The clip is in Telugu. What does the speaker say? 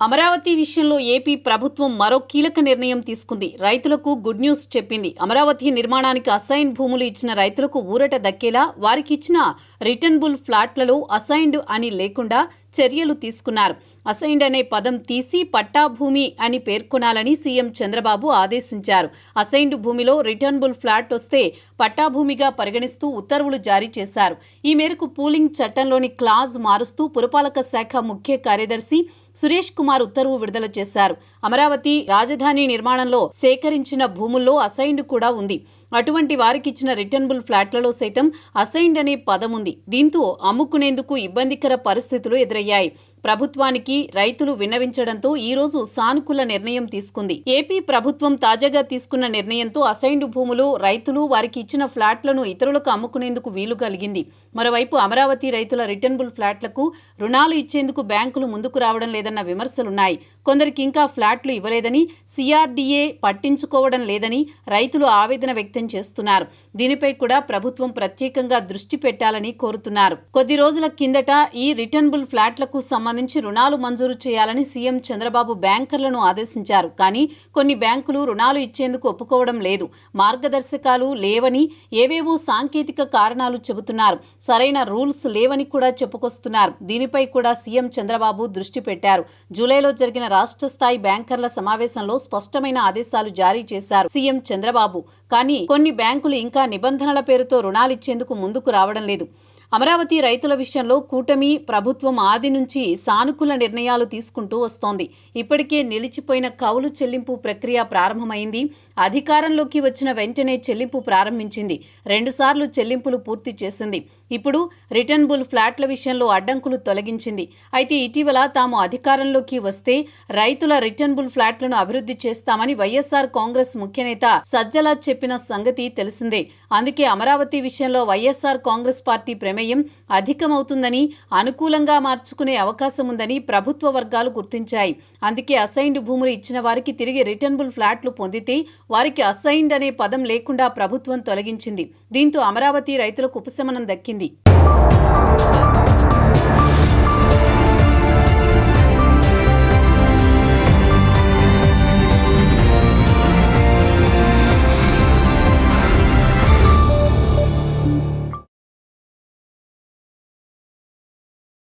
అమరావతి విషయంలో ఏపీ ప్రభుత్వం మరో కీలక నిర్ణయం తీసుకుంది. రైతులకు గుడ్ న్యూస్ చెప్పింది. అమరావతి నిర్మాణానికి అసైన్ భూములు ఇచ్చిన రైతులకు ఊరట దక్కేలా వారికి ఇచ్చిన రిటర్నబుల్ ఫ్లాట్లలో అసైన్డ్ అని లేకుండా చర్యలు తీసుకున్నారు. అసైన్డ్ అనే పదం తీసి పట్టా భూమి అని పేర్కొనాలని సీఎం చంద్రబాబు ఆదేశించారు. అసైన్డ్ భూమిలో రిటర్నబుల్ ఫ్లాట్ వస్తే పట్టా భూమిగా పరిగణిస్తూ ఉత్తర్వులు జారీ చేశారు. ఈ మేరకు పూలింగ్ చట్టంలోని క్లాజ్ మారుస్తూ పురపాలక శాఖ ముఖ్య కార్యదర్శి సురేష్ కుమార్ ఉత్తర్వు విడుదల చేశారు. అమరావతి రాజధాని నిర్మాణంలో సేకరించిన భూముల్లో అసైన్డ్ కూడా ఉంది. అటువంటి వారికిచ్చిన రిటర్నబుల్ ఫ్లాట్లలో సైతం అసైన్డ్ అనే పదం ఉంది. దీంతో అమ్ముకునేందుకు ఇబ్బందికర పరిస్థితులు ఎదురయ్యాయి. ప్రభుత్వానికి రైతులు విన్నవించడంతో ఈ రోజు సానుకూల నిర్ణయం తీసుకుంది. ఏపీ ప్రభుత్వం తాజాగా తీసుకున్న నిర్ణయంతో అసైన్డ్ భూములు రైతులు వారికి ఇచ్చిన ఫ్లాట్లను ఇతరులకు అమ్ముకునేందుకు వీలు కలిగింది. మరోవైపు అమరావతి రైతుల రిటర్నబుల్ ఫ్లాట్లకు రుణాలు ఇచ్చేందుకు బ్యాంకులు ముందుకు రావడం లేదన్న విమర్శలున్నాయి. కొందరికి ఇంకా ఫ్లాట్లు ఇవ్వలేదని, సిఆర్డీఏ పట్టించుకోవడం లేదని రైతులు ఆవేదన వ్యక్తం చేస్తున్నారు. దీనిపై కూడా ప్రభుత్వం ప్రత్యేకంగా దృష్టి పెట్టాలని కోరుతున్నారు. కొద్ది రోజుల కిందట ఈ రిటర్నబుల్ ఫ్లాట్లకు సంబంధించి రుణాలు మంజూరు చేయాలని సీఎం చంద్రబాబు బ్యాంకర్లను ఆదేశించారు. కానీ కొన్ని బ్యాంకులు రుణాలు ఇచ్చేందుకు ఒప్పుకోవడం లేదు. మార్గదర్శకాలు లేవని, ఏవేవో సాంకేతిక కారణాలు చెబుతున్నారు. సరైన రూల్స్ లేవని కూడా చెప్పుకొస్తున్నారు. దీనిపై కూడా సీఎం చంద్రబాబు దృష్టి పెట్టారు. జూలైలో జరిగిన రాష్ట్ర స్థాయి బ్యాంకర్ల సమావేశంలో స్పష్టమైన ఆదేశాలు జారీ చేశారు సీఎం చంద్రబాబు. కానీ కొన్ని బ్యాంకులు ఇంకా నిబంధనల పేరుతో రుణాలిచ్చేందుకు ముందుకు రావడం లేదు. అమరావతి రైతుల విషయంలో కూటమి ప్రభుత్వం ఆది నుంచి సానుకూల నిర్ణయాలు తీసుకుంటూ వస్తోంది. ఇప్పటికే నిలిచిపోయిన కౌలు చెల్లింపు ప్రక్రియ ప్రారంభమైంది. అధికారంలోకి వచ్చిన వెంటనే చెల్లింపు ప్రారంభించింది. 2 సార్లు చెల్లింపులు పూర్తి చేసింది. ఇప్పుడు రిటర్నబుల్ ఫ్లాట్ల విషయంలో అడ్డంకులు తొలగించింది. అయితే ఇటీవల తాము అధికారంలోకి వస్తే రైతుల రిటర్నబుల్ ఫ్లాట్లను అభివృద్ధి చేస్తామని వైఎస్ఆర్ కాంగ్రెస్ ముఖ్యనేత సజ్జల చెప్పిన సంగతి తెలిసిందే. అందుకే అమరావతి విషయంలో వైఎస్ఆర్ కాంగ్రెస్ పార్టీ ప్రమేయం అధికమవుతుందని, అనుకూలంగా మార్చుకునే అవకాశం ఉందని ప్రభుత్వ వర్గాలు గుర్తించాయి. అందుకే అసైన్డ్ భూములు ఇచ్చిన వారికి తిరిగి రిటర్నబుల్ ఫ్లాట్లు పొందితే వారికి అసైన్డ్ అనే పదం లేకుండా ప్రభుత్వం తొలగించింది. దీంతో అమరావతి రైతులకు ఉపశమనం దక్కింది.